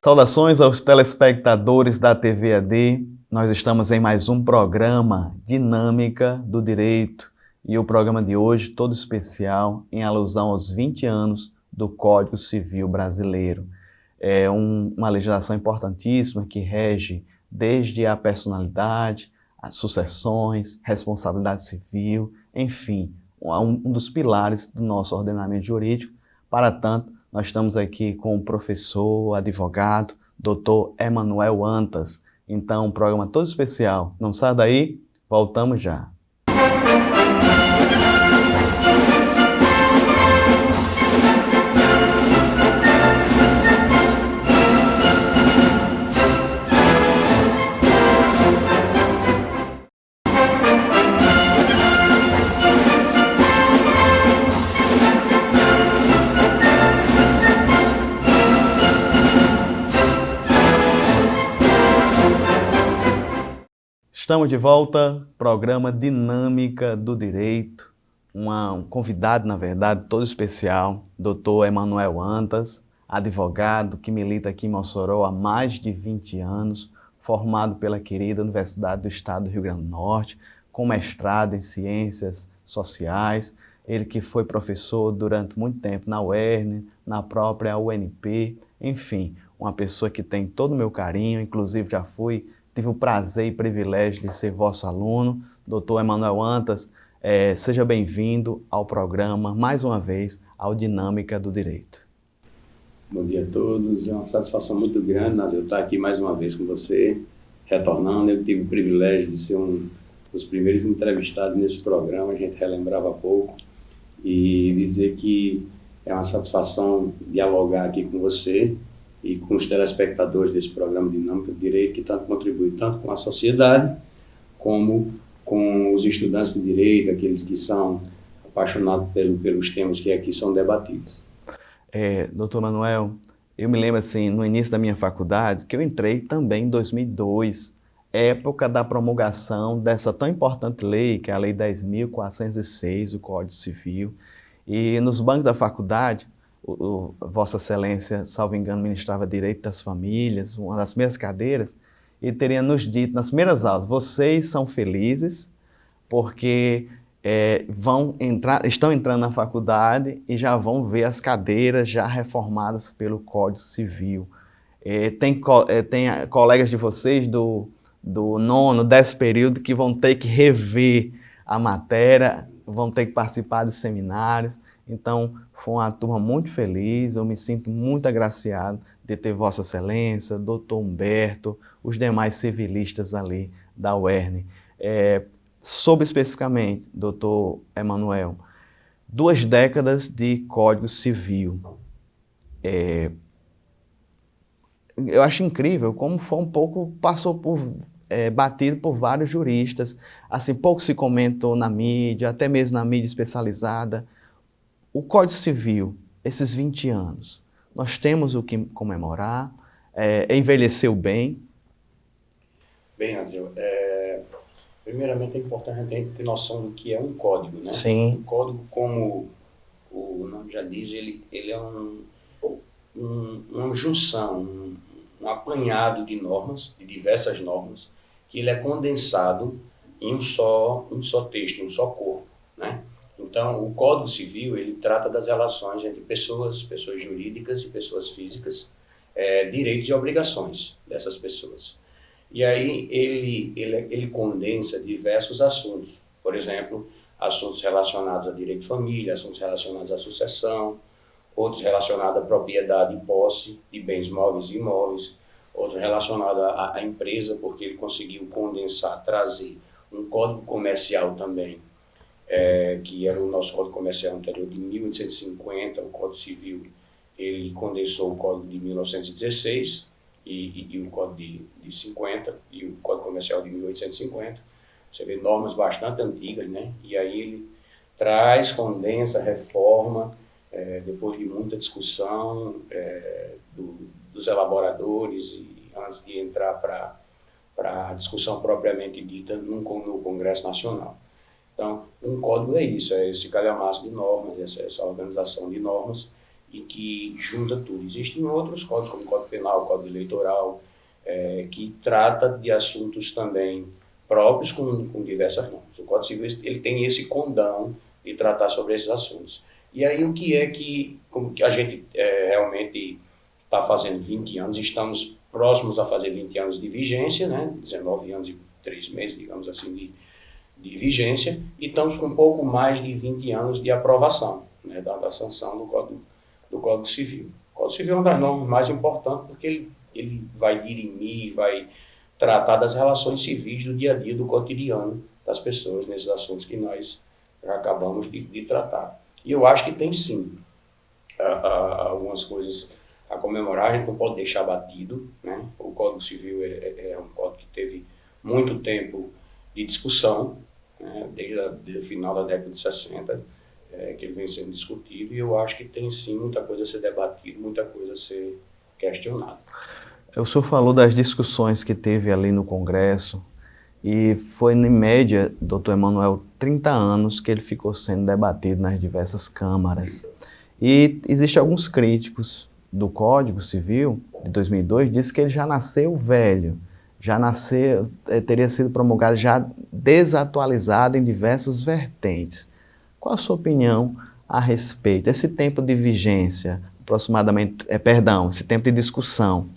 Saudações aos telespectadores da TV AD. Nós estamos em mais um programa Dinâmica do Direito e o programa de hoje todo especial em alusão aos 20 anos do Código Civil Brasileiro. É uma legislação importantíssima que rege desde a personalidade, as sucessões, responsabilidade civil, enfim, um dos pilares do nosso ordenamento jurídico. Para tanto, nós estamos aqui com o professor, advogado, Dr. Emanuel Antas. Então, um programa todo especial. Não sai daí, voltamos já. Estamos de volta, programa Dinâmica do Direito, um convidado, na verdade, todo especial, Dr. Emanuel Antas, advogado que milita aqui em Mossoró há mais de 20 anos, formado pela querida Universidade do Estado do Rio Grande do Norte, com mestrado em Ciências Sociais, ele que foi professor durante muito tempo na UERN, na própria UNP, enfim, uma pessoa que tem todo o meu carinho, inclusive tive o prazer e privilégio de ser vosso aluno. Dr. Emanuel Antas, seja bem-vindo ao programa, mais uma vez, ao Dinâmica do Direito. Bom dia a todos, é uma satisfação muito grande, Nazil, eu estar aqui mais uma vez com você, retornando. Eu tive o privilégio de ser um dos primeiros entrevistados nesse programa, a gente relembrava há pouco, e dizer que é uma satisfação dialogar aqui com você e com os telespectadores desse programa Dinâmica do Direito, que tanto contribui tanto com a sociedade, como com os estudantes de Direito, aqueles que são apaixonados pelos temas que aqui são debatidos. Doutor Manuel, eu me lembro assim, no início da minha faculdade, que eu entrei também em 2002, época da promulgação dessa tão importante lei, que é a Lei 10.406, o Código Civil, e nos bancos da faculdade, Vossa Excelência, salvo engano, ministrava Direito das Famílias, uma das primeiras cadeiras, e teria nos dito nas primeiras aulas: vocês são felizes porque estão entrando na faculdade e já vão ver as cadeiras já reformadas pelo Código Civil. Tem colegas de vocês do nono, 10º período que vão ter que rever a matéria, vão ter que participar de seminários. Então, foi uma turma muito feliz, eu me sinto muito agraciado de ter Vossa Excelência, Dr. Humberto, os demais civilistas ali da UERN. Sobre especificamente, Dr. Emanuel, 2 décadas de Código Civil. Eu acho incrível como foi batido por vários juristas, assim, pouco se comentou na mídia, até mesmo na mídia especializada. O Código Civil, esses 20 anos, nós temos o que comemorar, envelheceu bem. Bem, Nazil, primeiramente é importante a gente ter noção do que é um código, né? Sim. Um código, como o nome já diz, ele é uma junção, um apanhado de normas, de diversas normas, que ele é condensado em um só texto, em um só corpo, né? Então, o Código Civil, ele trata das relações entre pessoas jurídicas e pessoas físicas, direitos e obrigações dessas pessoas. E aí ele condensa diversos assuntos, por exemplo, assuntos relacionados a direito de família, assuntos relacionados à sucessão, outros relacionados à propriedade e posse de bens móveis e imóveis, outros relacionados à empresa, porque ele conseguiu condensar, trazer um código comercial também, que era o nosso código comercial anterior de 1850, o Código Civil, ele condensou o código de 1916 e o código de 50 e o código comercial de 1850. Você vê normas bastante antigas, né? E aí ele traz, condensa, reforma, depois de muita discussão dos elaboradores, e antes de entrar para a discussão propriamente dita no Congresso Nacional. Então, um código é isso, é esse calhamaço de normas, essa organização de normas, e que junta tudo. Existem outros códigos, como o Código Penal, o Código Eleitoral, que trata de assuntos também próprios com diversas normas. O Código Civil ele tem esse condão de tratar sobre esses assuntos. E aí o que é que, como que a gente realmente está fazendo 20 anos, estamos próximos a fazer 20 anos de vigência, né? 19 anos e 3 meses, digamos assim, de vigência, e estamos com um pouco mais de 20 anos de aprovação, né, da sanção do Código Civil. O Código Civil é uma das normas mais importantes porque ele vai dirimir, vai tratar das relações civis do dia a dia, do cotidiano das pessoas, nesses assuntos que nós já acabamos de tratar. E eu acho que tem sim algumas coisas a comemorar, a gente não pode deixar batido, né? O Código Civil é um código que teve muito tempo de discussão, né? Desde o final da década de 60, que ele vem sendo discutido, e eu acho que tem sim muita coisa a ser debatida, muita coisa a ser questionada. O senhor falou das discussões que teve ali no Congresso, e foi, em média, doutor Emanuel, 30 anos que ele ficou sendo debatido nas diversas câmaras. E existem alguns críticos do Código Civil de 2002, diz que ele já nasceu velho, já nasceu, teria sido promulgado já desatualizado em diversas vertentes. Qual a sua opinião a respeito? Esse tempo de vigência, aproximadamente, esse tempo de discussão,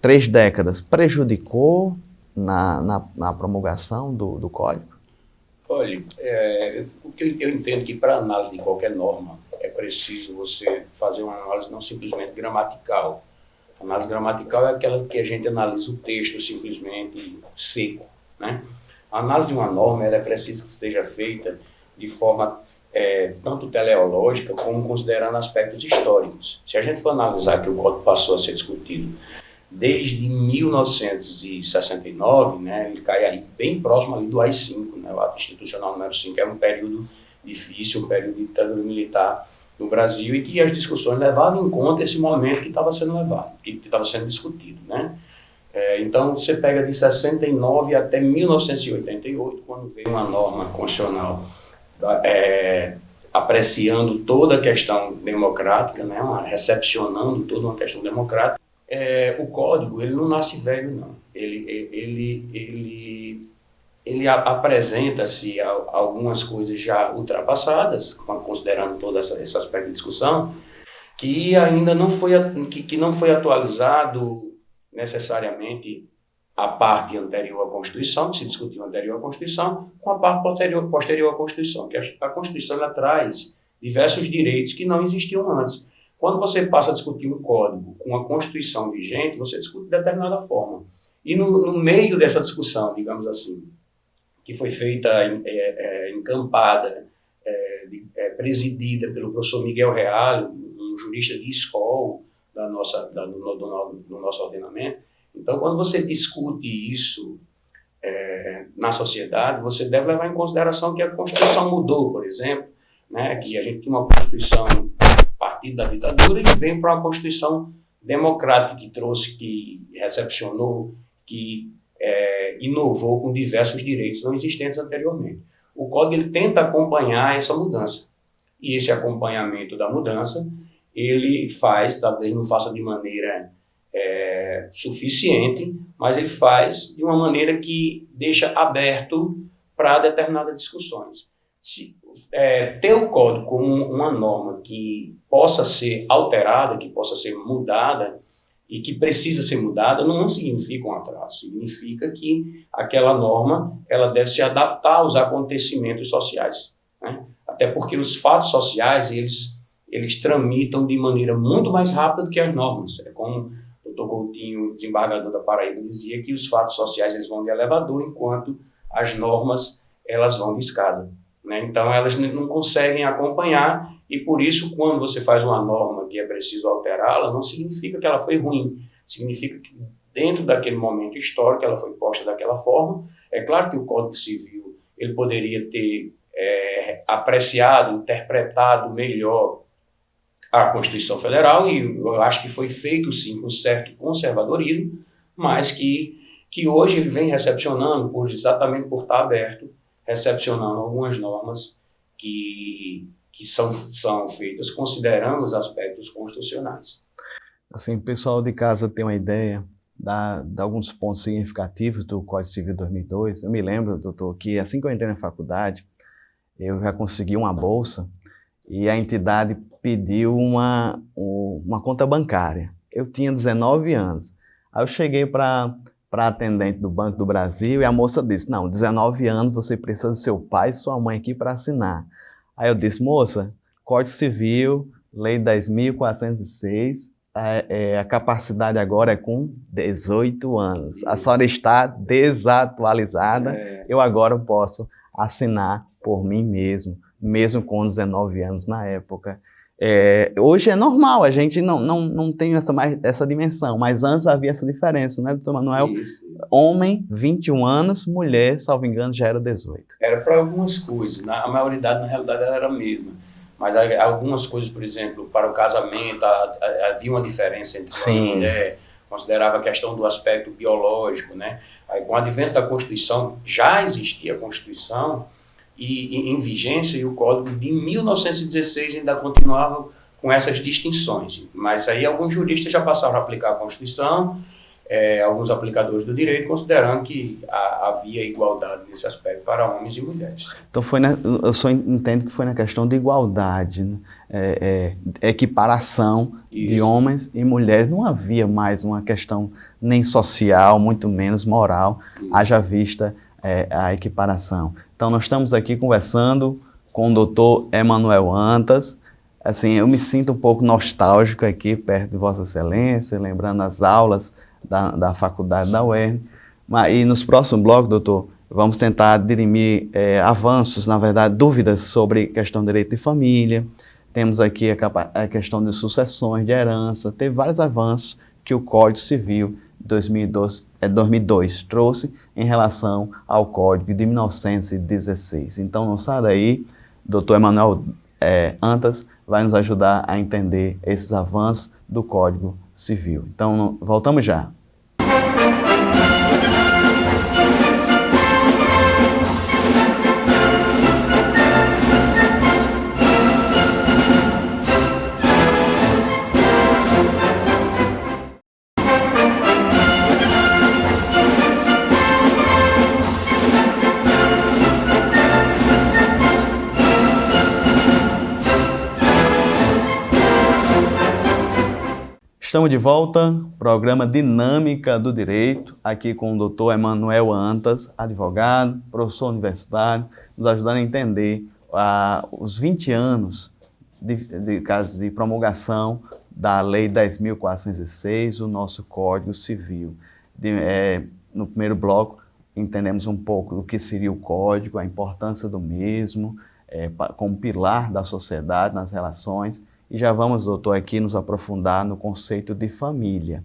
3 décadas, prejudicou na promulgação do Código? Olha, o que eu entendo que para análise de qualquer norma é preciso você fazer uma análise não simplesmente gramatical. A análise gramatical é aquela que a gente analisa o texto simplesmente seco, né? A análise de uma norma ela é preciso que seja feita de forma tanto teleológica como considerando aspectos históricos. Se a gente for analisar que o Código passou a ser discutido desde 1969, né, ele cai aí bem próximo ali do AI-5, né, o Ato Institucional número 5, é um período difícil, um período de ditadura militar no Brasil, e que as discussões levavam em conta esse momento que estava sendo levado, que estava sendo discutido, né? Então, você pega de 69 até 1988, quando veio uma norma constitucional apreciando toda a questão democrática, né, recepcionando toda uma questão democrática. O código ele não nasce velho, não. Ele apresenta-se algumas coisas já ultrapassadas, considerando todo esse aspecto de discussão, que ainda não foi atualizado necessariamente a parte anterior à Constituição, que se discutiu anterior à Constituição, com a parte posterior à Constituição, que a Constituição ela traz diversos direitos que não existiam antes. Quando você passa a discutir um código com a Constituição vigente, você discute de determinada forma. E no meio dessa discussão, digamos assim, que foi feita encampada, presidida pelo professor Miguel Reale, um jurista de escola do nosso ordenamento. Então, quando você discute isso na sociedade, você deve levar em consideração que a Constituição mudou, por exemplo, né, que a gente tinha uma Constituição partido da ditadura e veio para uma Constituição democrática que recepcionou, que inovou com diversos direitos não existentes anteriormente. O Código ele tenta acompanhar essa mudança. E esse acompanhamento da mudança, ele faz, talvez não faça de maneira suficiente, mas ele faz de uma maneira que deixa aberto para determinadas discussões. Ter o Código como uma norma que possa ser alterada, que possa ser mudada, e que precisa ser mudada, não significa um atraso, significa que aquela norma ela deve se adaptar aos acontecimentos sociais, né? Até porque os fatos sociais eles tramitam de maneira muito mais rápida do que as normas. É como o Dr. Coutinho, desembargador da Paraíba, dizia que os fatos sociais eles vão de elevador, enquanto as normas elas vão de escada, né? Então elas não conseguem acompanhar. E por isso, quando você faz uma norma que é preciso alterá-la, não significa que ela foi ruim, significa que dentro daquele momento histórico ela foi posta daquela forma. É claro que o Código Civil ele poderia ter apreciado, interpretado melhor a Constituição Federal, e eu acho que foi feito sim com certo conservadorismo, mas que hoje ele vem recepcionando, exatamente por estar aberto, recepcionando algumas normas que que são feitas considerando os aspectos constitucionais. Assim, o pessoal de casa tem uma ideia de alguns pontos significativos do Código Civil 2002. Eu me lembro, doutor, que assim que eu entrei na faculdade, eu já consegui uma bolsa e a entidade pediu uma conta bancária. Eu tinha 19 anos. Aí eu cheguei para a atendente do Banco do Brasil e a moça disse, não, 19 anos você precisa do seu pai e sua mãe aqui para assinar. Aí eu disse, moça, Código Civil, Lei 10.406, a capacidade agora é com 18 anos. A senhora está desatualizada, eu agora posso assinar por mim mesmo, mesmo com 19 anos na época. Hoje é normal, a gente não tem essa dimensão, mas antes havia essa diferença, né, doutor Manuel? Isso. Homem, 21 anos, mulher, salvo engano, já era 18. Era para algumas coisas, a maioridade, na realidade, ela era a mesma. Mas algumas coisas, por exemplo, para o casamento, havia uma diferença entre homem e mulher, considerava a questão do aspecto biológico, né? Aí, com o advento da Constituição, já existia a Constituição em vigência, e o Código de 1916 ainda continuava com essas distinções. Mas aí alguns juristas já passaram a aplicar a Constituição, alguns aplicadores do direito, considerando que havia igualdade nesse aspecto para homens e mulheres. Então eu só entendo que foi na questão de igualdade, né? Equiparação de homens e mulheres. Não havia mais uma questão nem social, muito menos moral, haja vista a equiparação. Então nós estamos aqui conversando com o doutor Emanuel Antas. Assim, eu me sinto um pouco nostálgico aqui perto de Vossa Excelência, lembrando as aulas da faculdade da UERN. E nos próximos blocos, doutor, vamos tentar dirimir avanços, na verdade, dúvidas sobre questão de direito de família. Temos aqui a questão de sucessões, de herança. Teve vários avanços que o Código Civil 2002 trouxe em relação ao Código de 1916. Então, não sai daí, doutor Emanuel Antas vai nos ajudar a entender esses avanços do Código Civil. Então, voltamos já. Estamos de volta, programa Dinâmica do Direito, aqui com o doutor Emanuel Antas, advogado, professor universitário, nos ajudando a entender os 20 anos de promulgação da Lei 10.406, o nosso Código Civil. No primeiro bloco, entendemos um pouco do que seria o Código, a importância do mesmo, como pilar da sociedade nas relações. E já vamos, doutor, aqui nos aprofundar no conceito de família.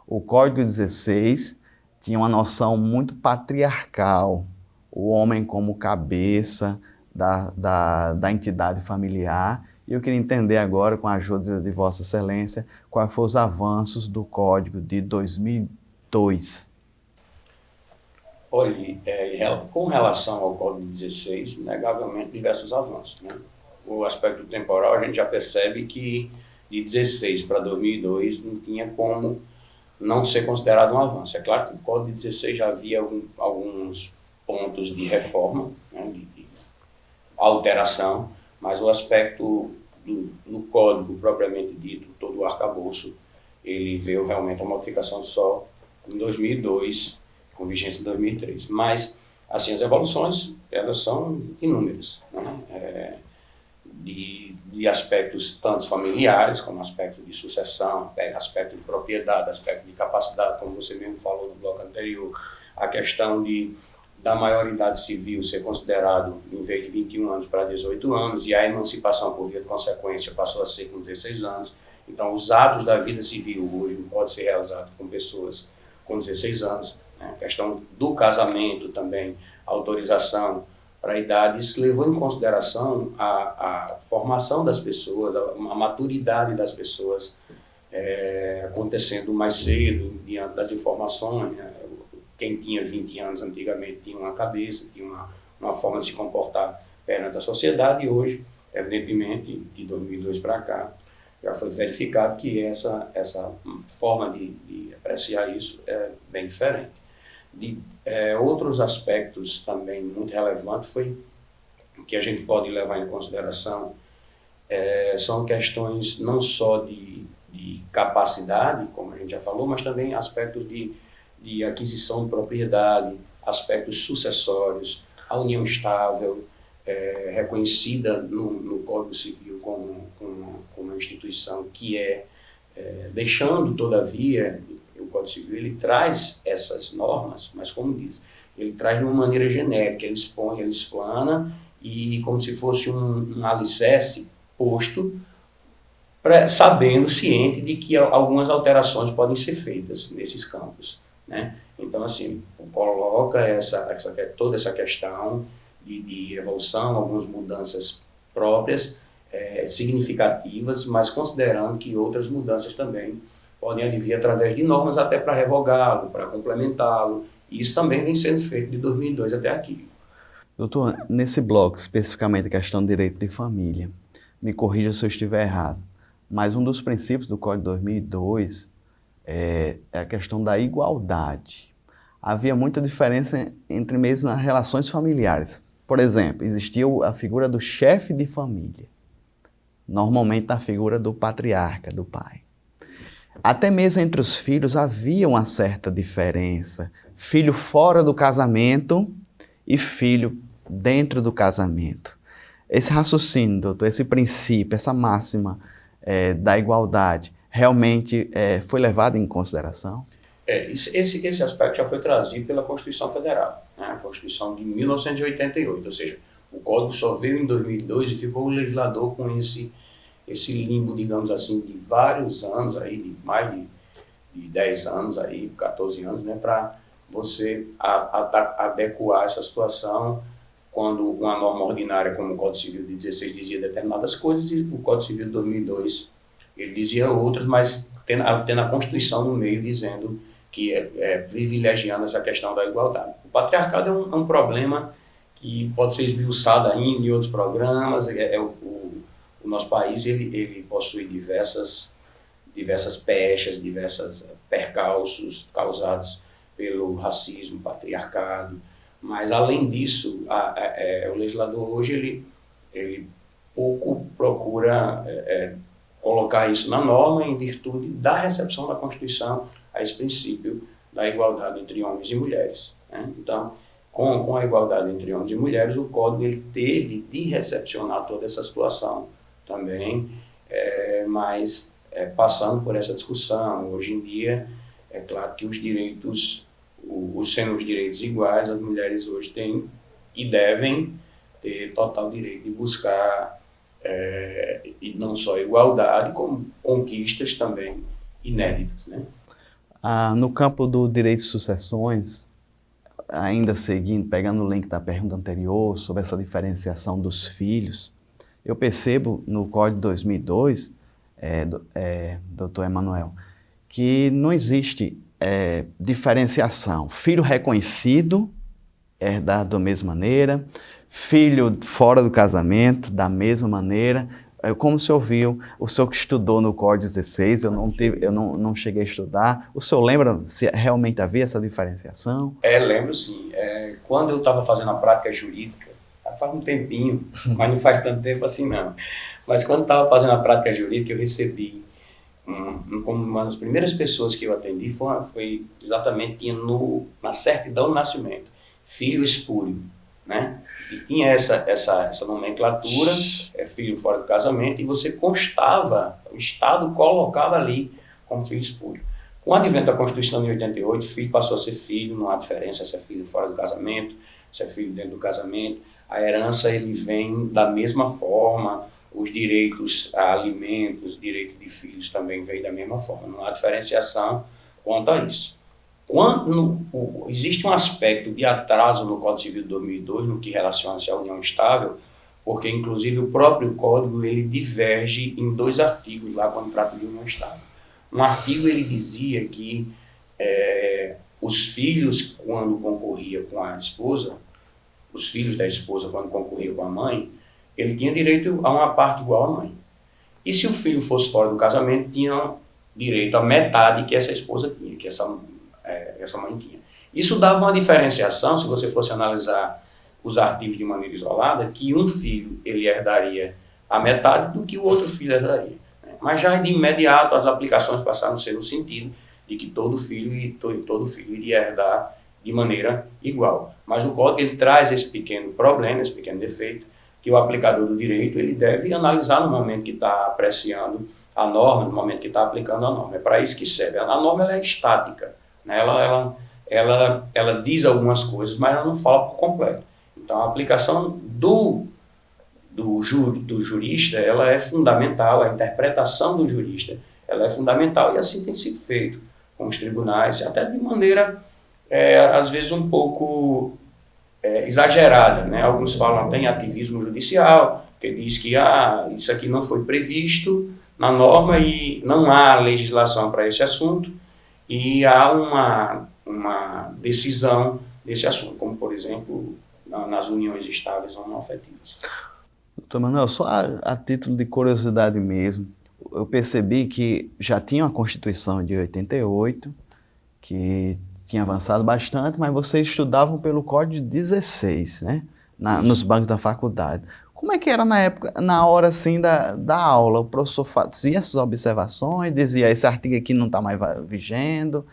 O Código 16 tinha uma noção muito patriarcal, o homem como cabeça da entidade familiar. E eu queria entender agora, com a ajuda de Vossa Excelência, quais foram os avanços do Código de 2002. Olha, com relação ao Código 16, inegavelmente diversos avanços, né? O aspecto temporal, a gente já percebe que de 16 para 2002 não tinha como não ser considerado um avanço. É claro que o Código de 16 já havia alguns pontos de reforma, né, de alteração, mas o aspecto do Código propriamente dito, todo o arcabouço, ele veio realmente a modificação só em 2002, com vigência em 2003. Mas, assim, as evoluções, elas são inúmeras, né? De aspectos tanto familiares, como aspectos de sucessão, aspecto de propriedade, aspecto de capacidade, como você mesmo falou no bloco anterior, a questão da maioridade civil ser considerado, em vez de 21 anos, para 18 anos, e a emancipação, por via de consequência, passou a ser com 16 anos. Então, os atos da vida civil hoje não podem ser realizados com pessoas com 16 anos. Né? A questão do casamento também, a autorização para a idade, isso levou em consideração a formação das pessoas, a maturidade das pessoas acontecendo mais cedo, diante das informações. Né? Quem tinha 20 anos antigamente tinha uma cabeça, tinha uma forma de se comportar perante a sociedade, e hoje Evidentemente, de 2002 para cá, já foi verificado que essa forma de apreciar isso é bem diferente. Outros aspectos também muito relevantes que a gente pode levar em consideração são questões não só de capacidade, como a gente já falou, mas também aspectos de aquisição de propriedade, aspectos sucessórios, a união estável, reconhecida no Código Civil como uma instituição que deixando, todavia, o Código Civil ele traz essas normas, mas como diz, ele traz de uma maneira genérica, ele expõe, ele explana, e como se fosse um alicerce posto, sabendo, ciente de que algumas alterações podem ser feitas nesses campos, né? Então, assim, coloca toda essa questão de evolução, algumas mudanças próprias, significativas, mas considerando que outras mudanças também podem advir através de normas até para revogá-lo, para complementá-lo, e isso também vem sendo feito de 2002 até aqui. Doutor, nesse bloco, especificamente a questão do direito de família, me corrija se eu estiver errado, mas um dos princípios do Código de 2002 é a questão da igualdade. Havia muita diferença entre mesmo nas relações familiares. Por exemplo, existia a figura do chefe de família, normalmente a figura do patriarca, do pai. Até mesmo entre os filhos havia uma certa diferença. Filho fora do casamento e filho dentro do casamento. Esse raciocínio, doutor, esse princípio, essa máxima da igualdade, realmente foi levado em consideração? Esse aspecto já foi trazido pela Constituição Federal, né? A Constituição de 1988, ou seja, o Código só veio em 2002 e ficou o legislador com esse limbo, digamos assim, de vários anos, aí, de mais de 10 anos, aí, 14 anos, né, para você adequar essa situação quando uma norma ordinária como o Código Civil de 16 dizia determinadas coisas e o Código Civil de 2002 ele dizia outras, mas tendo a Constituição no meio dizendo que privilegiando essa questão da igualdade. O patriarcado é um problema que pode ser esmiuçado ainda em outros programas. O nosso país ele possui diversas pechas, diversos percalços causados pelo racismo, patriarcado, mas além disso, o legislador hoje ele pouco procura colocar isso na norma em virtude da recepção da Constituição a esse princípio da igualdade entre homens e mulheres, né? Então, com a igualdade entre homens e mulheres, o Código ele teve de recepcionar toda essa situação também, mas passando por essa discussão. Hoje em dia, é claro que os direitos, sendo os direitos iguais, as mulheres hoje têm e devem ter total direito de buscar, e não só igualdade, como conquistas também inéditas, né? No campo do direito de sucessões, ainda seguindo, pegando o link da pergunta anterior sobre essa diferenciação dos filhos, eu percebo no Código de 2002, doutor Emanuel, que não existe diferenciação. Filho reconhecido, herdado da mesma maneira, filho fora do casamento, da mesma maneira. Como o senhor viu, o senhor que estudou no Código 16, eu não cheguei a estudar, o senhor lembra se realmente havia essa diferenciação? Lembro sim. Quando eu estava fazendo a prática jurídica, faz um tempinho, mas não faz tanto tempo assim não. Mas quando estava fazendo a prática jurídica, eu recebi, como uma das primeiras pessoas que eu atendi, foi exatamente na certidão de nascimento, filho espúrio, né? E tinha essa nomenclatura, filho fora do casamento, e você constava, o Estado colocava ali como filho espúrio. Com o advento da Constituição de 88, filho passou a ser filho, não há diferença se é filho fora do casamento, se é filho dentro do casamento. A herança ele vem da mesma forma, os direitos a alimentos, direito de filhos também vem da mesma forma, não há diferenciação quanto a isso. Existe um aspecto de atraso no Código Civil de 2002 no que relaciona-se à união estável, porque inclusive o próprio Código ele diverge em 2 artigos lá quando trata de união estável. Um artigo ele dizia que os filhos quando concorria com a esposa, os filhos da esposa quando concorriam com a mãe, ele tinha direito a uma parte igual à mãe. E se o filho fosse fora do casamento, tinha direito a metade que essa esposa tinha, que essa mãe tinha. Isso dava uma diferenciação, se você fosse analisar os artigos de maneira isolada, que um filho ele herdaria a metade do que o outro filho herdaria. Mas já de imediato as aplicações passaram a ser no sentido de que todo filho iria herdar de maneira igual. Mas o código ele traz esse pequeno problema, esse pequeno defeito, que o aplicador do direito ele deve analisar no momento que está apreciando a norma, no momento que está aplicando a norma. É para isso que serve. A norma ela é estática, né? Ela diz algumas coisas, mas ela não fala por completo. Então a aplicação do jurista ela é fundamental, a interpretação do jurista ela é fundamental, e assim tem sido feito com os tribunais, até de maneira, às vezes, um pouco exagerada, né? Alguns falam até em ativismo judicial, que diz que isso aqui não foi previsto na norma e não há legislação para esse assunto, e há uma decisão desse assunto, como, por exemplo, nas uniões estáveis ou não afetivas. Doutor Manuel, só a título de curiosidade mesmo, eu percebi que já tinha uma Constituição de 88, que tinha avançado bastante, mas vocês estudavam pelo Código de 16, né? Nos bancos da faculdade. Como é que era na época, na hora assim da aula? O professor fazia essas observações, dizia esse artigo aqui não está mais vigendo.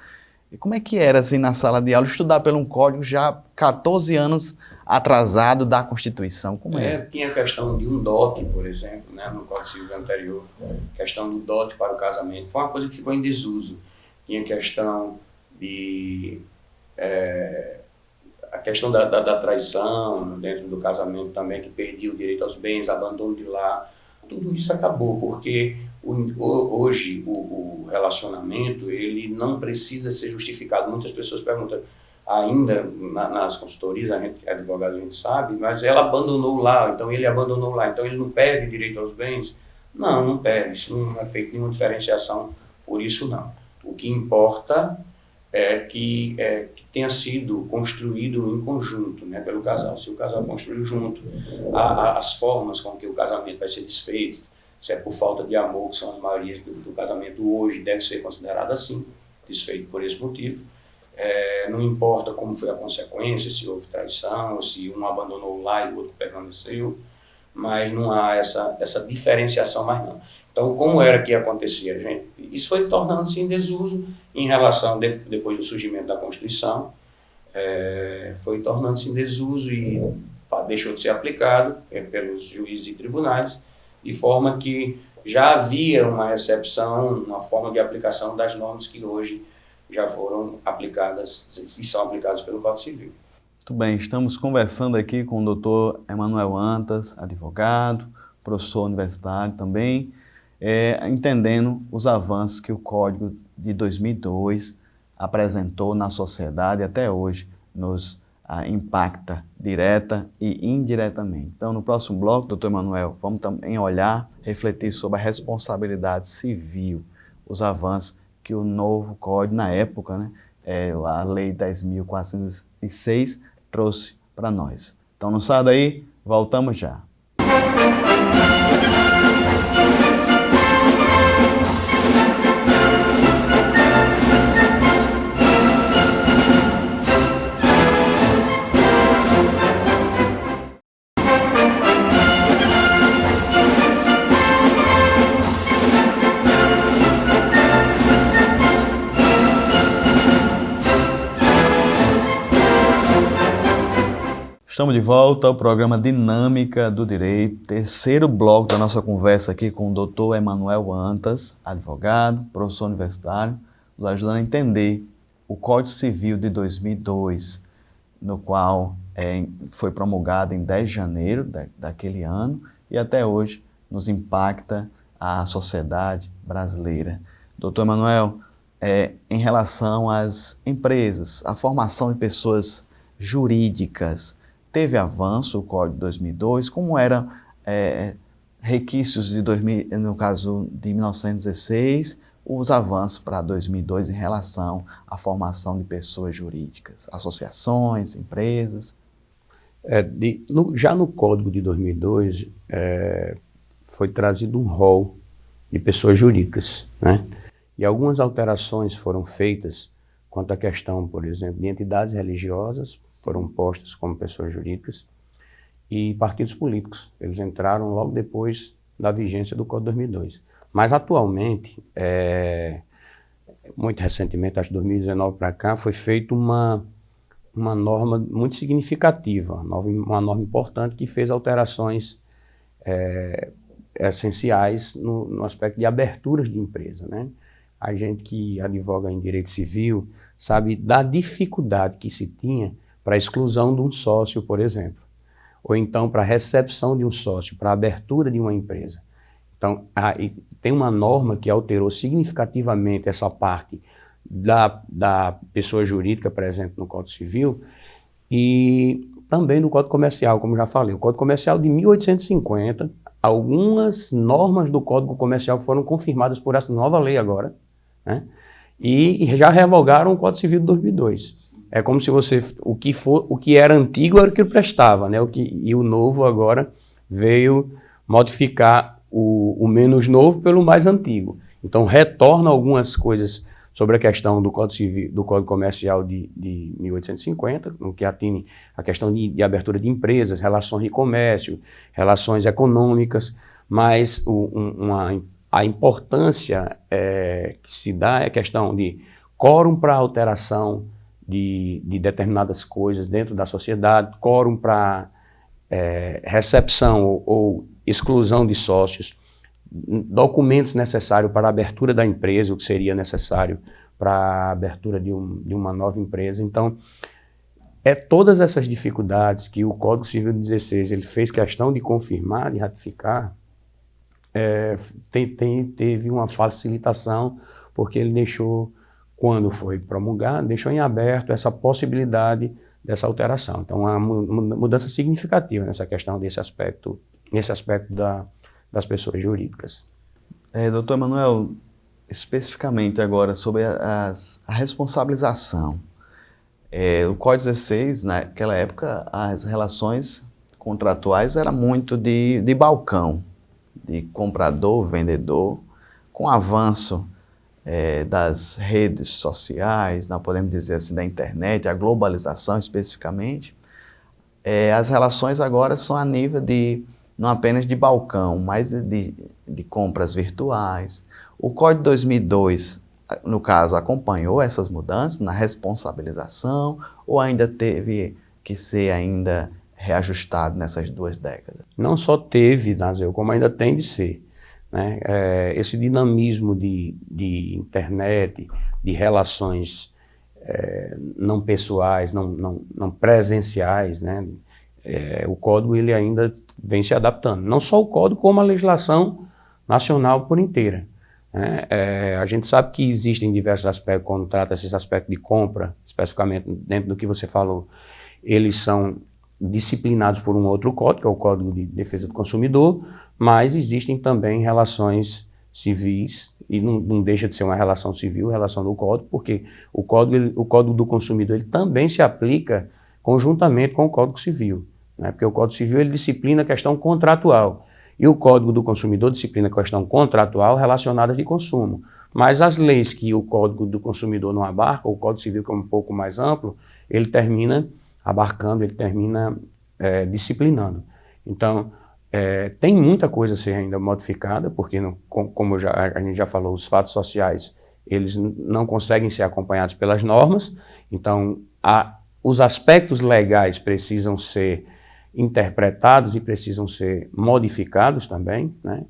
E como é que era assim na sala de aula estudar pelo um código já 14 anos atrasado da Constituição? Como é? Tinha a questão de um dote, por exemplo, né, no Código Civil anterior, questão do dote para o casamento, foi uma coisa que ficou em desuso. Tinha questão a questão da traição dentro do casamento também, que perdia o direito aos bens, abandono de lar. Tudo isso acabou, porque hoje o relacionamento ele não precisa ser justificado. Muitas pessoas perguntam, ainda nas consultorias, a gente que é advogado, a gente sabe, mas ela abandonou o lar, então ele abandonou o lar, então ele não perde direito aos bens? Não perde, isso não é feito nenhuma diferenciação por isso não. O que importa é que tenha sido construído em conjunto, né, pelo casal. Se o casal construiu junto, as formas com que o casamento vai ser desfeito, se é por falta de amor, que são as maiorias do casamento hoje, deve ser considerado assim, desfeito por esse motivo. Não importa como foi a consequência, se houve traição, ou se um abandonou o lar e o outro permaneceu, mas não há essa diferenciação mais não. Então, como era que acontecia, gente? Isso foi tornando-se em desuso em relação, depois do surgimento da Constituição, foi tornando-se em desuso e deixou de ser aplicado pelos juízes e tribunais, de forma que já havia uma exceção, uma forma de aplicação das normas que hoje já foram aplicadas e são aplicadas pelo Código Civil. Muito bem, estamos conversando aqui com o doutor Emanuel Antas, advogado, professor universitário também, entendendo os avanços que o Código de 2002 apresentou na sociedade e até hoje nos impacta direta e indiretamente. Então, no próximo bloco, doutor Emanuel, vamos também olhar, refletir sobre a responsabilidade civil, os avanços que o novo Código, na época, né, a Lei 10.406, trouxe para nós. Então, não saia daí, voltamos já. Estamos de volta ao programa Dinâmica do Direito, terceiro bloco da nossa conversa aqui com o doutor Emanuel Antas, advogado, professor universitário, nos ajudando a entender o Código Civil de 2002, no qual foi promulgado em 10 de janeiro daquele ano e até hoje nos impacta a sociedade brasileira. Doutor Emanuel, em relação às empresas, a formação de pessoas jurídicas, teve avanço o Código de 2002? Como eram requisitos no caso de 1916, os avanços para 2002 em relação à formação de pessoas jurídicas, associações, empresas? Já no Código de 2002, foi trazido um rol de pessoas jurídicas, né? E algumas alterações foram feitas quanto à questão, por exemplo, de entidades religiosas, foram postas como pessoas jurídicas, e partidos políticos. Eles entraram logo depois da vigência do Código 2002. Mas atualmente, muito recentemente, acho que 2019 para cá, foi feita uma norma muito significativa, uma norma importante que fez alterações essenciais no aspecto de aberturas de empresa, né? A gente que advoga em direito civil sabe da dificuldade que se tinha para a exclusão de um sócio, por exemplo, ou então para a recepção de um sócio, para a abertura de uma empresa. Então, tem uma norma que alterou significativamente essa parte da pessoa jurídica, por exemplo, no Código Civil, e também no Código Comercial, como já falei. O Código Comercial de 1850, algumas normas do Código Comercial foram confirmadas por essa nova lei agora, né? E já revogaram o Código Civil de 2002. É como se o que era antigo era o que prestava, né? E o novo agora veio modificar o menos novo pelo mais antigo. Então retorna algumas coisas sobre a questão do Código Civil, do Código Comercial de 1850, no que atine a questão de abertura de empresas, relações de comércio, relações econômicas, mas a importância que se dá é a questão de quórum para alteração de determinadas coisas dentro da sociedade, quórum para recepção ou exclusão de sócios, documentos necessários para a abertura da empresa, o que seria necessário para a abertura de uma nova empresa. Então, todas essas dificuldades que o Código Civil de 16 ele fez questão de confirmar, de ratificar, teve uma facilitação, porque ele deixou, quando foi promulgado, deixou em aberto essa possibilidade dessa alteração. Então, uma mudança significativa nessa questão nesse aspecto das pessoas jurídicas. Doutor Emanuel, especificamente agora sobre a responsabilização. O Código 16, naquela época, as relações contratuais eram muito de balcão, de comprador, vendedor. Com o avanço das redes sociais, nós podemos dizer assim, da internet, a globalização especificamente, as relações agora são a nível não apenas de balcão, mas de compras virtuais. O Código 2002, no caso, acompanhou essas mudanças na responsabilização ou ainda teve que ser reajustado nessas 2 décadas? Não só teve, Nazeu, como ainda tem de ser, né? Esse dinamismo de internet, de relações não pessoais, não presenciais, né? O Código ele ainda vem se adaptando. Não só o Código, como a legislação nacional por inteira, né? A gente sabe que existem diversos aspectos, quando trata esses aspectos de compra, especificamente dentro do que você falou, eles são disciplinados por um outro código, que é o Código de Defesa do Consumidor, mas existem também relações civis, e não deixa de ser uma relação civil, relação do Código, porque o Código do Consumidor ele também se aplica conjuntamente com o Código Civil, né? Porque o Código Civil ele disciplina a questão contratual, e o Código do Consumidor disciplina a questão contratual relacionada de consumo. Mas as leis que o Código do Consumidor não abarca, o Código Civil, que é um pouco mais amplo, ele termina abarcando, ele termina disciplinando. Então, tem muita coisa a ser ainda modificada, porque, como a gente já falou, os fatos sociais, eles não conseguem ser acompanhados pelas normas, então os aspectos legais precisam ser interpretados e precisam ser modificados também, né?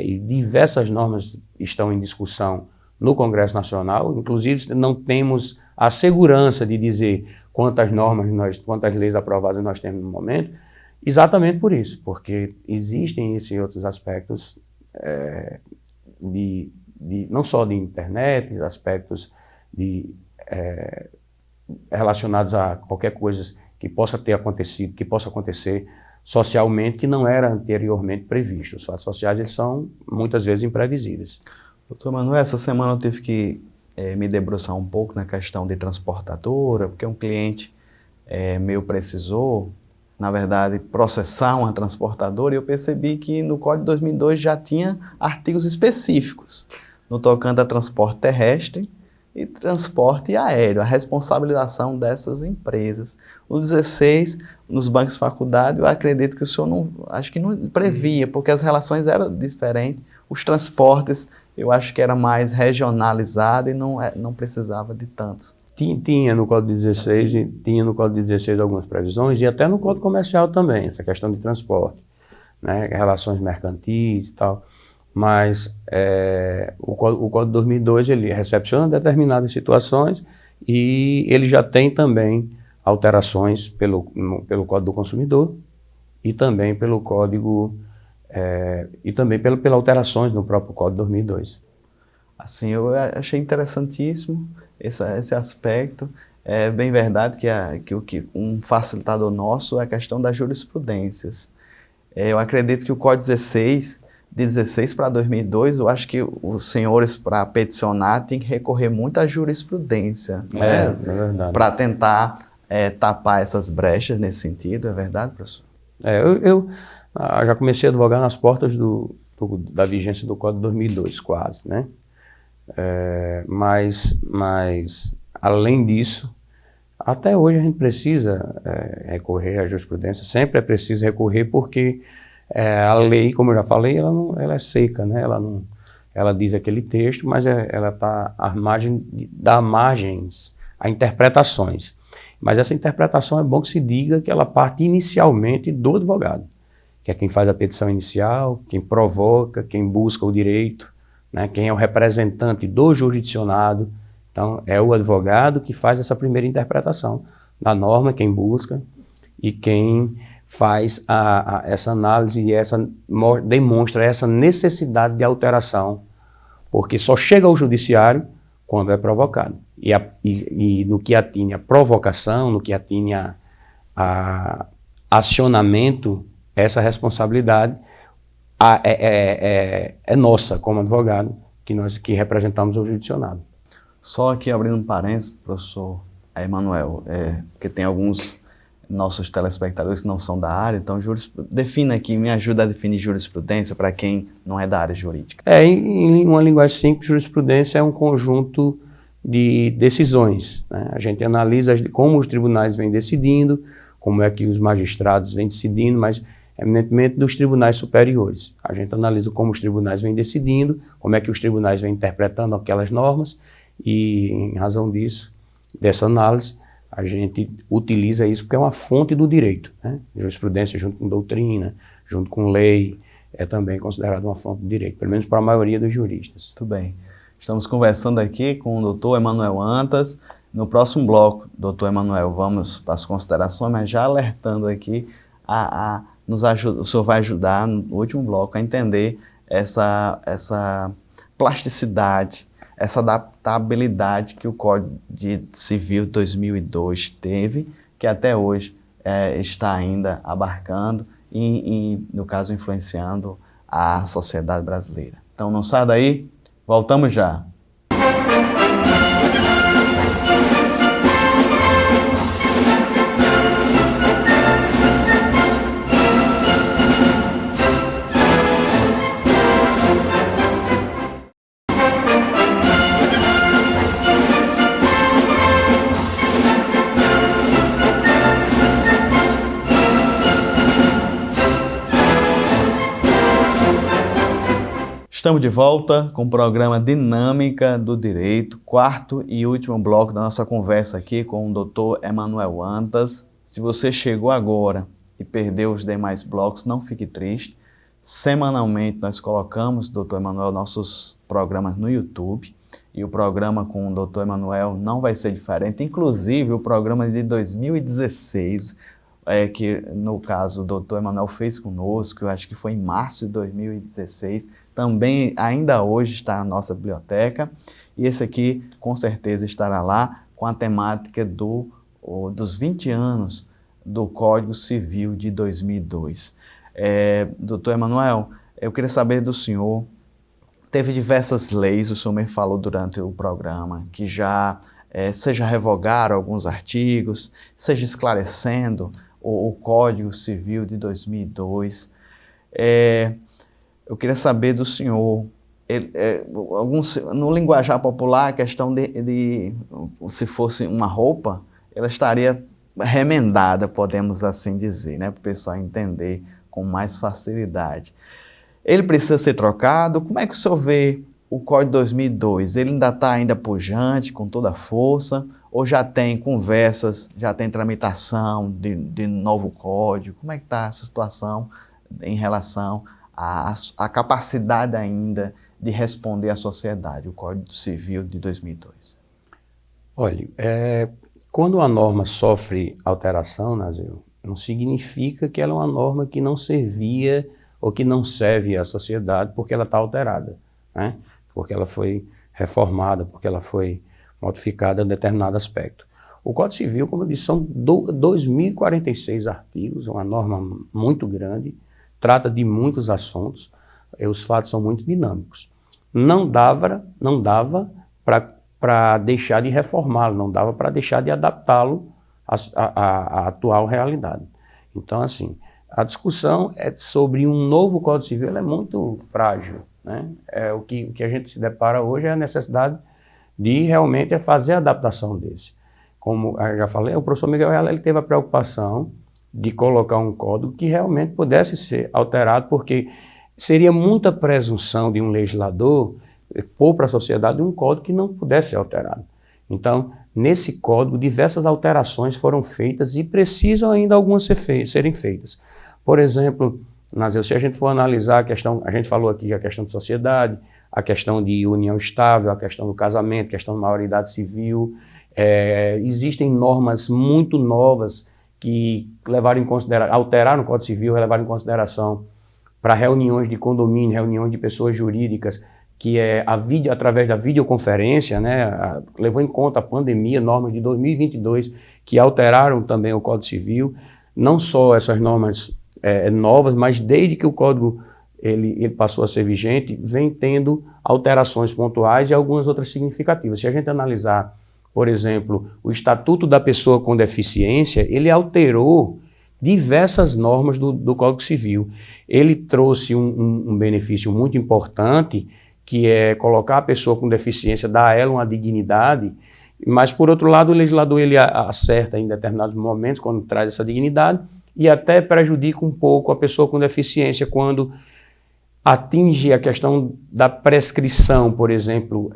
E diversas normas estão em discussão no Congresso Nacional, inclusive não temos a segurança de dizer quantas leis aprovadas nós temos no momento, exatamente por isso, porque existem esses outros aspectos não só de internet, aspectos relacionados a qualquer coisa que possa ter acontecido, que possa acontecer socialmente, que não era anteriormente previsto. Os fatos sociais eles são muitas vezes imprevisíveis. Doutor Emanuel, essa semana eu tive que me debruçar um pouco na questão de transportadora, porque um cliente meu precisou na verdade, processar uma transportadora, e eu percebi que no Código de 2002 já tinha artigos específicos no tocante a transporte terrestre e transporte aéreo, a responsabilização dessas empresas. O 16, nos bancos de faculdade, eu acredito que o senhor não, acho que não previa, porque as relações eram diferentes, os transportes eu acho que era mais regionalizado e não precisava de tantos. Tinha no Código 16, tinha no Código 16 algumas previsões, e até no Código Comercial também, essa questão de transporte, né, relações mercantis e tal. Mas o Código 2002, ele recepciona determinadas situações e ele já tem também alterações pelo Código do Consumidor e também pelo Código, e também pelas alterações no próprio Código 2002. Assim, eu achei interessantíssimo esse aspecto. É bem verdade que um facilitador nosso é a questão das jurisprudências. Eu acredito que o Código 16, de 16 para 2002, eu acho que os senhores, para peticionar, têm que recorrer muito à jurisprudência, É verdade. para tentar tapar essas brechas nesse sentido, é verdade, professor? Eu já comecei a advogar nas portas da vigência do Código 2002, quase, né? Mas além disso, até hoje a gente precisa recorrer à jurisprudência, sempre é preciso recorrer porque a lei, como eu já falei, ela é seca, né? Ela diz aquele texto, mas ela está à margem, dá margens a interpretações. Mas essa interpretação é bom que se diga que ela parte inicialmente do advogado, que é quem faz a petição inicial, quem provoca, quem busca o direito, né, quem é o representante do jurisdicionado. Então, é o advogado que faz essa primeira interpretação da norma, quem busca e quem faz essa análise e demonstra essa necessidade de alteração, porque só chega ao judiciário quando é provocado. E no que atine a provocação, no que atine a acionamento, essa responsabilidade é nossa como advogado, que representamos o jurisdicionado. Só aqui abrindo um parênteses, professor Emanuel, porque tem alguns nossos telespectadores que não são da área, então defina aqui, me ajuda a definir jurisprudência para quem não é da área jurídica. Em uma linguagem simples, jurisprudência é um conjunto de decisões, né? A gente analisa como os tribunais vêm decidindo, como é que os magistrados vêm decidindo, mas eminentemente dos tribunais superiores. A gente analisa como os tribunais vêm decidindo, como é que os tribunais vêm interpretando aquelas normas e, em razão disso, dessa análise, a gente utiliza isso porque é uma fonte do direito, né? Jurisprudência junto com doutrina, junto com lei, é também considerada uma fonte do direito, pelo menos para a maioria dos juristas. Muito bem. Estamos conversando aqui com o doutor Emanuel Antas. No próximo bloco, doutor Emanuel, vamos para as considerações, mas já alertando aqui, o senhor vai ajudar no último bloco a entender essa plasticidade, essa adaptabilidade que o Código Civil 2002 teve, que até hoje está ainda abarcando e, no caso, influenciando a sociedade brasileira. Então, não sai daí, voltamos já. Estamos de volta com o programa Dinâmica do Direito, quarto e último bloco da nossa conversa aqui com o Dr. Emanuel Antas. Se você chegou agora e perdeu os demais blocos, não fique triste. Semanalmente nós colocamos, Dr. Emanuel, nossos programas no YouTube e o programa com o Dr. Emanuel não vai ser diferente. Inclusive o programa de 2016, que no caso o Dr. Emanuel fez conosco, eu acho que foi em março de 2016, também ainda hoje está na nossa biblioteca, e esse aqui com certeza estará lá com a temática dos 20 anos do Código Civil de 2002. Doutor Emanuel, eu queria saber do senhor, teve diversas leis, o senhor me falou durante o programa, que já seja revogaram alguns artigos, seja esclarecendo o Código Civil de 2002. Eu queria saber do senhor, no linguajar popular, a questão de se fosse uma roupa, ela estaria remendada, podemos assim dizer, né, para o pessoal entender com mais facilidade. Ele precisa ser trocado? Como é que o senhor vê o Código 2002? Ele ainda está pujante, com toda a força, ou já tem conversas, já tem tramitação de novo código? Como é que está essa situação em relação à capacidade ainda de responder à sociedade, o Código Civil de 2002? Olha, quando a norma sofre alteração, Nazil, não significa que ela é uma norma que não servia ou que não serve à sociedade porque ela está alterada, né? Porque ela foi reformada, porque ela foi modificada em determinado aspecto. O Código Civil, como eu disse, são 2.046 artigos, uma norma muito grande, trata de muitos assuntos, e os fatos são muito dinâmicos. Não dava para deixar de reformá-lo, não dava para deixar de adaptá-lo à atual realidade. Então, assim, a discussão sobre um novo Código Civil, ela é muito frágil, né? O que a gente se depara hoje é a necessidade de realmente fazer a adaptação desse. Como eu já falei, o professor Miguel Reale, ele teve a preocupação de colocar um código que realmente pudesse ser alterado, porque seria muita presunção de um legislador pôr para a sociedade um código que não pudesse ser alterado. Então, nesse código, diversas alterações foram feitas e precisam ainda algumas serem feitas. Por exemplo, se a gente for analisar a questão, a gente falou aqui a questão de sociedade, a questão de união estável, a questão do casamento, a questão da maioridade civil, existem normas muito novas que alteraram o Código Civil, levaram em consideração para reuniões de condomínio, reuniões de pessoas jurídicas, que é através da videoconferência, né, levou em conta a pandemia, normas de 2022 que alteraram também o Código Civil, não só essas normas novas, mas desde que o Código ele passou a ser vigente, vem tendo alterações pontuais e algumas outras significativas. Se a gente analisar, por exemplo, o Estatuto da Pessoa com Deficiência, ele alterou diversas normas do Código Civil. Ele trouxe um benefício muito importante, que é colocar a pessoa com deficiência, dar a ela uma dignidade, mas, por outro lado, o legislador ele acerta em determinados momentos, quando traz essa dignidade, e até prejudica um pouco a pessoa com deficiência quando atinge a questão da prescrição, por exemplo,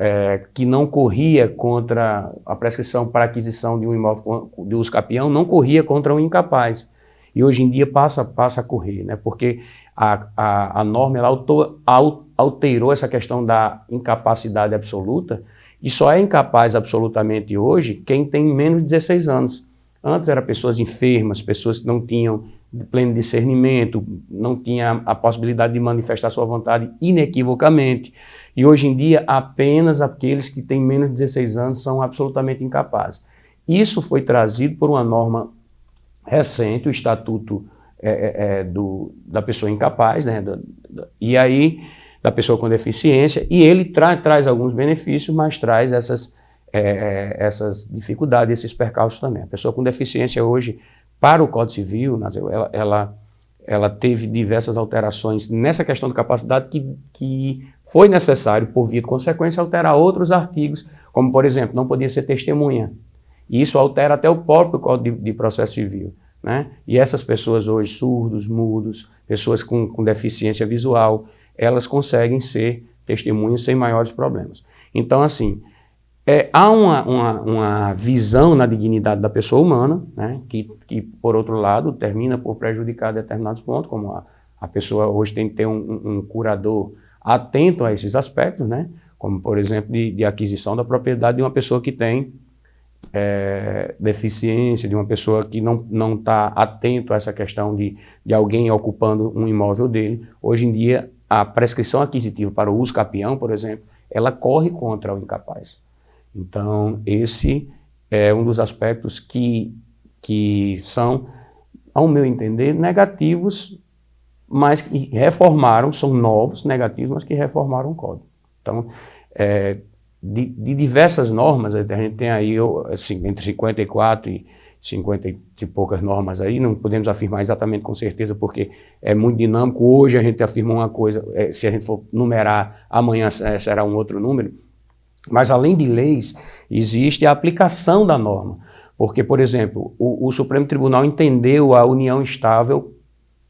que não corria contra a prescrição para aquisição de um imóvel de uso capião, não corria contra um incapaz. E hoje em dia passa a correr, né? Porque a norma ela alterou essa questão da incapacidade absoluta, e só é incapaz absolutamente hoje quem tem menos de 16 anos. Antes eram pessoas enfermas, pessoas que não tinham pleno discernimento, não tinham a possibilidade de manifestar sua vontade inequivocamente. E hoje em dia apenas aqueles que têm menos de 16 anos são absolutamente incapazes. Isso foi trazido por uma norma recente, o Estatuto da Pessoa Incapaz, né, e aí da pessoa com deficiência, e ele traz alguns benefícios, mas traz essas dificuldades, esses percalços também. A pessoa com deficiência hoje, para o Código Civil, ela teve diversas alterações nessa questão de capacidade que foi necessário, por via de consequência, alterar outros artigos, como, por exemplo, não podia ser testemunha. E isso altera até o próprio Código de Processo Civil, né? E essas pessoas hoje, surdos, mudos, pessoas com deficiência visual, elas conseguem ser testemunhas sem maiores problemas. Então, assim, há uma visão na dignidade da pessoa humana, né, que, por outro lado, termina por prejudicar determinados pontos, como a pessoa hoje tem que ter um curador atento a esses aspectos, né, como, por exemplo, de aquisição da propriedade de uma pessoa que tem deficiência, de uma pessoa que não está atento a essa questão de alguém ocupando um imóvel dele. Hoje em dia, a prescrição aquisitiva para o uso capião, por exemplo, ela corre contra o incapaz. Então, esse é um dos aspectos que são, ao meu entender, negativos, mas que reformaram, são novos, negativos, mas que reformaram o Código. Então, de diversas normas, a gente tem aí, assim, entre 54 50 e poucas normas aí, não podemos afirmar exatamente com certeza, porque é muito dinâmico. Hoje a gente afirma uma coisa, se a gente for numerar, amanhã será um outro número. Mas além de leis, existe a aplicação da norma. Porque, por exemplo, o Supremo Tribunal entendeu a união estável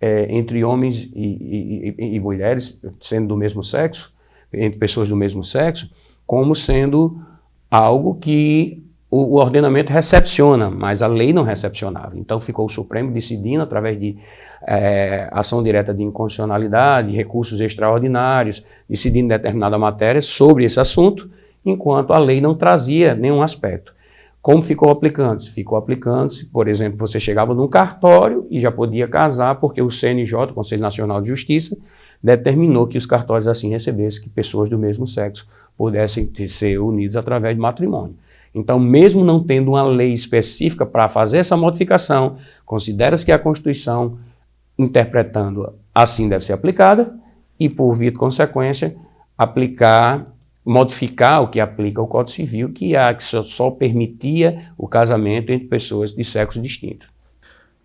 entre homens e mulheres, sendo do mesmo sexo, entre pessoas do mesmo sexo, como sendo algo que o ordenamento recepciona, mas a lei não recepcionava. Então ficou o Supremo decidindo, através de ação direta de inconstitucionalidade, recursos extraordinários, decidindo determinada matéria sobre esse assunto, enquanto a lei não trazia nenhum aspecto. Como ficou aplicando-se? Ficou aplicando-se, por exemplo, você chegava num cartório e já podia casar, porque o CNJ, o Conselho Nacional de Justiça, determinou que os cartórios assim recebessem que pessoas do mesmo sexo pudessem ser unidas através de matrimônio. Então, mesmo não tendo uma lei específica para fazer essa modificação, considera-se que a Constituição, interpretando assim, deve ser aplicada e, por via de consequência, modificar o que aplica o Código Civil, que só permitia o casamento entre pessoas de sexo distinto.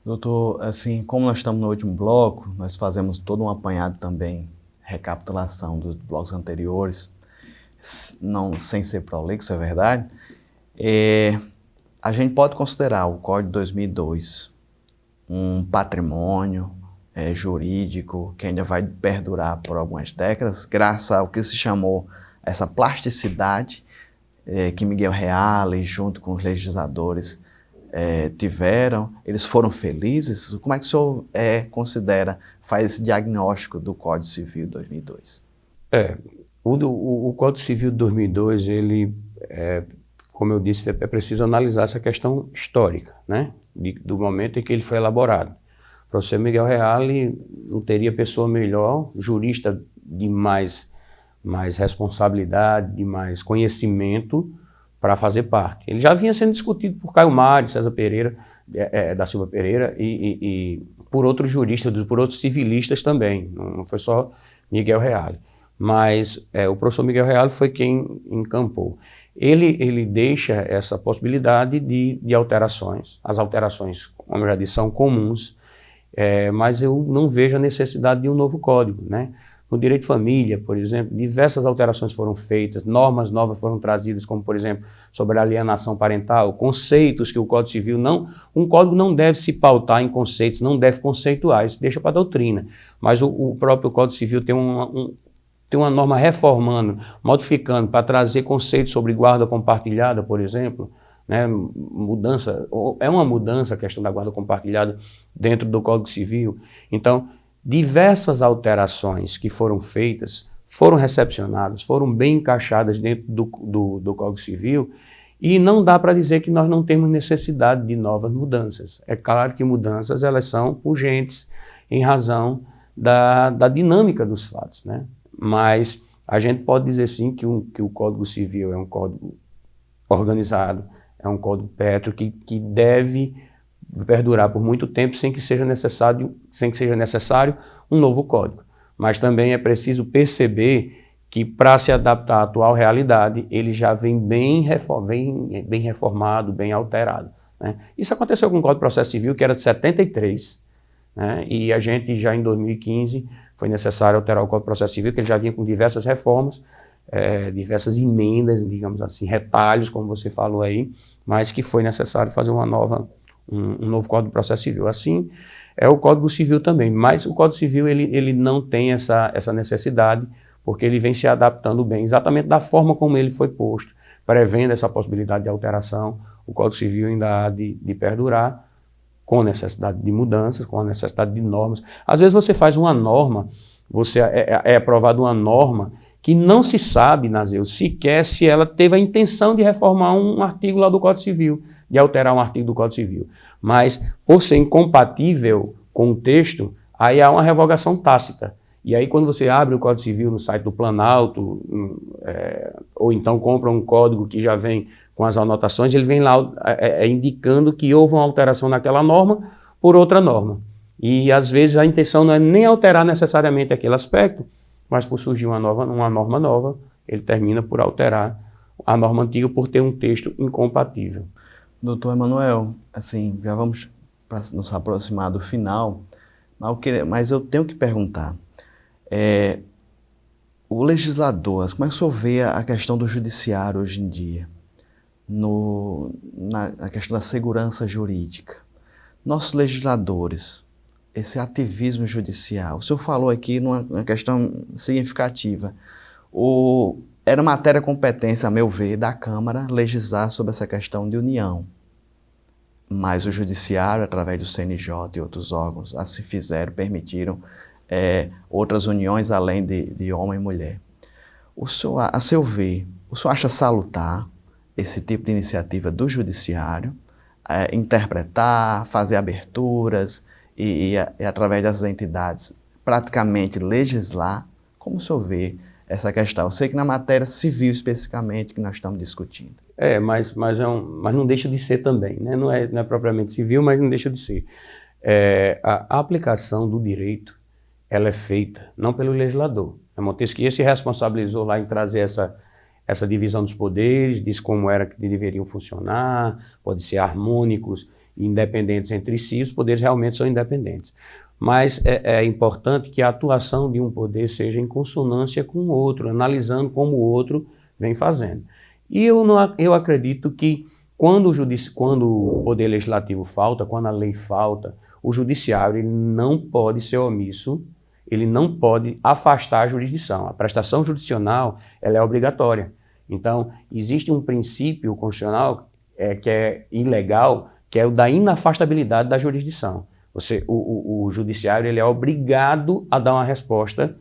Doutor, assim, como nós estamos no último bloco, nós fazemos todo um apanhado também, recapitulação dos blocos anteriores, não sem ser prolixo, é verdade. A gente pode considerar o Código de 2002 um patrimônio jurídico que ainda vai perdurar por algumas décadas, graças ao que se chamou essa plasticidade que Miguel Reale, junto com os legisladores, tiveram. Eles foram felizes? Como é que o senhor considera, faz esse diagnóstico do Código Civil de 2002? O Código Civil de 2002, ele, como eu disse, é preciso analisar essa questão histórica, né? Do momento em que ele foi elaborado. O professor Miguel Reale não teria pessoa melhor, jurista de mais responsabilidade, de mais conhecimento para fazer parte. Ele já vinha sendo discutido por Caio Mário, César Pereira, da Silva Pereira, e por outros juristas, por outros civilistas também, não foi só Miguel Reale. Mas o professor Miguel Reale foi quem encampou. Ele deixa essa possibilidade de alterações. As alterações, como eu já disse, são comuns, mas eu não vejo a necessidade de um novo código, né? No direito de família, por exemplo, diversas alterações foram feitas, normas novas foram trazidas, como, por exemplo, sobre a alienação parental, conceitos que o Código Civil um código não deve se pautar em conceitos, não deve conceituar, isso deixa para a doutrina. Mas o próprio Código Civil tem uma norma reformando, modificando, para trazer conceitos sobre guarda compartilhada, por exemplo, né? É uma mudança a questão da guarda compartilhada dentro do Código Civil. Então, diversas alterações que foram feitas, foram recepcionadas, foram bem encaixadas dentro do Código Civil, e não dá para dizer que nós não temos necessidade de novas mudanças. É claro que mudanças elas são urgentes em razão da dinâmica dos fatos, né? Mas a gente pode dizer sim que o Código Civil é um código organizado, é um código pétreo que deve perdurar por muito tempo sem que seja necessário um novo código. Mas também é preciso perceber que, para se adaptar à atual realidade, ele já vem bem reformado, bem alterado, né? Isso aconteceu com o Código de Processo Civil, que era de 73, né? E a gente já em 2015 foi necessário alterar o Código de Processo Civil, que ele já vinha com diversas reformas, diversas emendas, digamos assim, retalhos, como você falou aí, mas que foi necessário fazer um novo Código de Processo Civil. Assim é o Código Civil também, mas o Código Civil ele não tem essa necessidade, porque ele vem se adaptando bem, exatamente da forma como ele foi posto, prevendo essa possibilidade de alteração. O Código Civil ainda há de perdurar, com necessidade de mudanças, com a necessidade de normas. Às vezes você faz uma norma, é aprovada uma norma que não se sabe, Nazeu, sequer se ela teve a intenção de reformar um artigo lá do Código Civil, de alterar um artigo do Código Civil. Mas, por ser incompatível com o texto, aí há uma revogação tácita. E aí, quando você abre o Código Civil no site do Planalto, ou então compra um código que já vem com as anotações, ele vem lá indicando que houve uma alteração naquela norma por outra norma. E, às vezes, a intenção não é nem alterar necessariamente aquele aspecto, mas por surgir uma norma nova, ele termina por alterar a norma antiga por ter um texto incompatível. Doutor Emanuel, assim, já vamos nos aproximar do final, mas eu tenho que perguntar, o legislador, como é que o senhor vê a questão do judiciário hoje em dia, na questão da segurança jurídica? Nossos legisladores, esse ativismo judicial, o senhor falou aqui numa questão significativa, era matéria competência, a meu ver, da Câmara legislar sobre essa questão de união. Mas o Judiciário, através do CNJ e outros órgãos, assim fizeram, permitiram outras uniões além de homem e mulher. O senhor, a seu ver, o senhor acha salutar esse tipo de iniciativa do Judiciário, interpretar, fazer aberturas e através dessas entidades, praticamente legislar? Como o senhor vê essa questão? Eu sei que na matéria civil especificamente que nós estamos discutindo. Mas não deixa de ser também, né? Não é propriamente civil, mas não deixa de ser. A aplicação do direito, ela é feita não pelo legislador. Montesquieu se responsabilizou lá em trazer essa divisão dos poderes, disse como era que deveriam funcionar, pode ser harmônicos e independentes entre si, os poderes realmente são independentes. Mas é importante que a atuação de um poder seja em consonância com o outro, analisando como o outro vem fazendo. E eu acredito que quando o poder legislativo falta, quando a lei falta, o judiciário ele não pode ser omisso, ele não pode afastar a jurisdição. A prestação jurisdicional ela é obrigatória. Então, existe um princípio constitucional que é ilegal, que é o da inafastabilidade da jurisdição. O judiciário ele é obrigado a dar uma resposta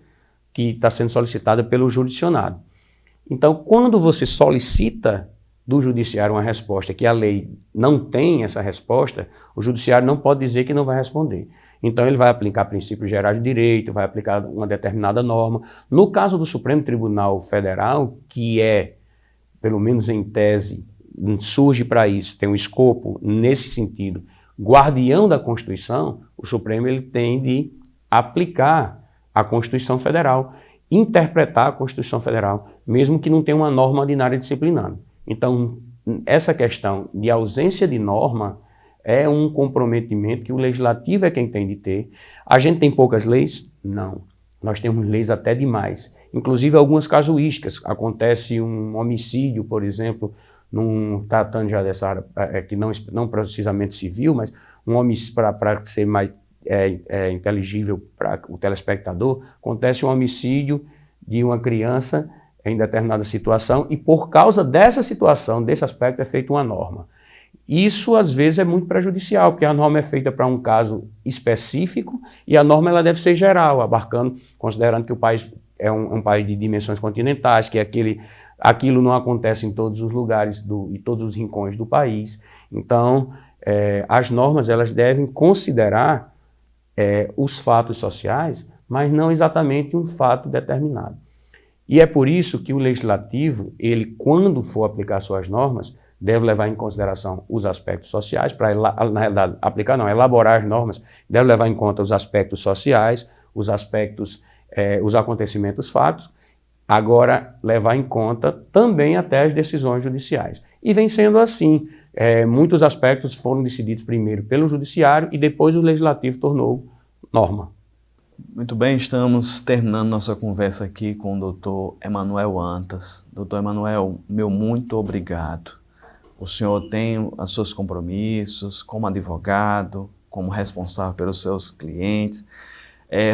que está sendo solicitada pelo jurisdicionado. Então, quando você solicita do judiciário uma resposta que a lei não tem essa resposta, o judiciário não pode dizer que não vai responder. Então, ele vai aplicar princípios gerais de direito, vai aplicar uma determinada norma. No caso do Supremo Tribunal Federal, que pelo menos em tese, surge para isso, tem um escopo nesse sentido, guardião da Constituição, o Supremo ele tem de aplicar a Constituição Federal, interpretar a Constituição Federal, mesmo que não tenha uma norma ordinária disciplinando. Então, essa questão de ausência de norma é um comprometimento que o legislativo é quem tem de ter. A gente tem poucas leis? Não. Nós temos leis até demais. Inclusive algumas casuísticas. Acontece um homicídio, por exemplo, tratando já dessa área, que não precisamente civil, mas um homicídio, para ser mais inteligível para o telespectador, acontece um homicídio de uma criança em determinada situação e por causa dessa situação, desse aspecto, é feita uma norma. Isso, às vezes, é muito prejudicial, porque a norma é feita para um caso específico e a norma ela deve ser geral, abarcando, considerando que o país é um país de dimensões continentais, que aquilo não acontece em todos os lugares e todos os rincões do país. Então, as normas elas devem considerar os fatos sociais, mas não exatamente um fato determinado. E é por isso que o legislativo, ele, quando for aplicar suas normas, deve levar em consideração os aspectos sociais, na realidade, elaborar as normas, deve levar em conta os aspectos sociais, os aspectos, os acontecimentos fatos, agora levar em conta também até as decisões judiciais. E vem sendo assim, muitos aspectos foram decididos primeiro pelo judiciário e depois o legislativo tornou norma. Muito bem, estamos terminando nossa conversa aqui com o doutor Emanuel Antas. Doutor Emanuel, meu muito obrigado. O senhor tem os seus compromissos como advogado, como responsável pelos seus clientes.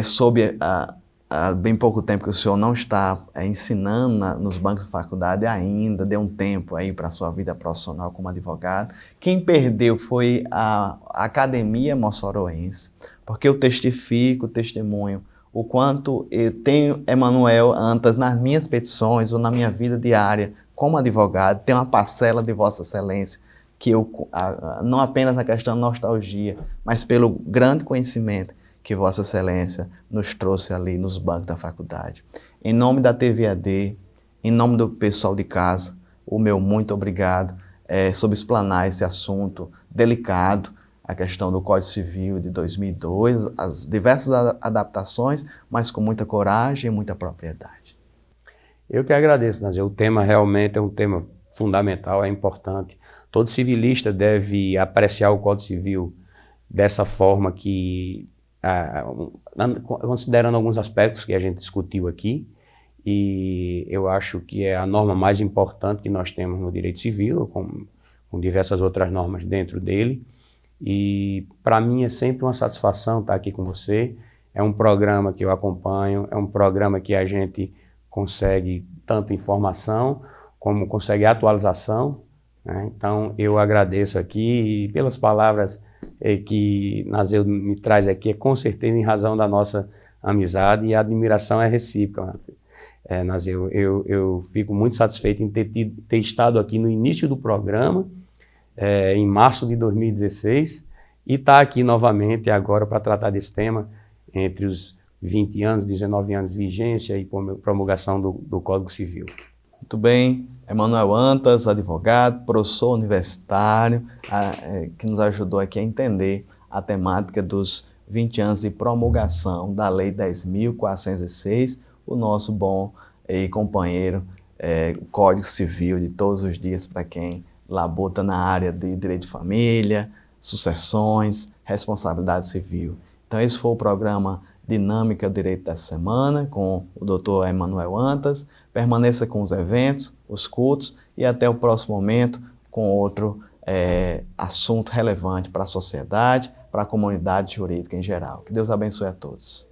Sob há bem pouco tempo que o senhor não está ensinando nos bancos da faculdade ainda, deu um tempo aí para a sua vida profissional como advogado. Quem perdeu foi a Academia Mossoroense, porque eu testifico, testemunho, o quanto eu tenho Emanuel Antas nas minhas petições ou na minha vida diária como advogado, tem uma parcela de Vossa Excelência, que não apenas na questão de nostalgia, mas pelo grande conhecimento que Vossa Excelência nos trouxe ali nos bancos da faculdade. Em nome da TVAD, em nome do pessoal de casa, o meu muito obrigado sobre explanar esse assunto delicado, a questão do Código Civil de 2002, as diversas adaptações, mas com muita coragem e muita propriedade. Eu que agradeço, Nazir. O tema realmente é um tema fundamental, é importante. todo civilista deve apreciar o Código Civil dessa forma que, considerando alguns aspectos que a gente discutiu aqui, e eu acho que é a norma mais importante que nós temos no direito civil, com diversas outras normas dentro dele, e para mim é sempre uma satisfação estar aqui com você. É um programa que eu acompanho, é um programa que a gente consegue tanto informação como consegue atualização, né? Então eu agradeço aqui, e pelas palavras que Naseu me traz aqui, é com certeza em razão da nossa amizade, e a admiração é recíproca. Naseu, eu fico muito satisfeito em ter estado aqui no início do programa, em março de 2016, e estar aqui novamente agora para tratar desse tema, entre os 20 anos, 19 anos de vigência e promulgação do Código Civil. Muito bem, Emanuel Antas, advogado, professor universitário, que nos ajudou aqui a entender a temática dos 20 anos de promulgação da Lei 10.406, o nosso bom e companheiro Código Civil de todos os dias para quem labuta na área de direito de família, sucessões, responsabilidade civil. Então esse foi o programa Dinâmica do Direito da Semana com o Dr. Emanuel Antas. Permaneça com os eventos, os cultos e até o próximo momento com outro assunto relevante para a sociedade, para a comunidade jurídica em geral. Que Deus abençoe a todos.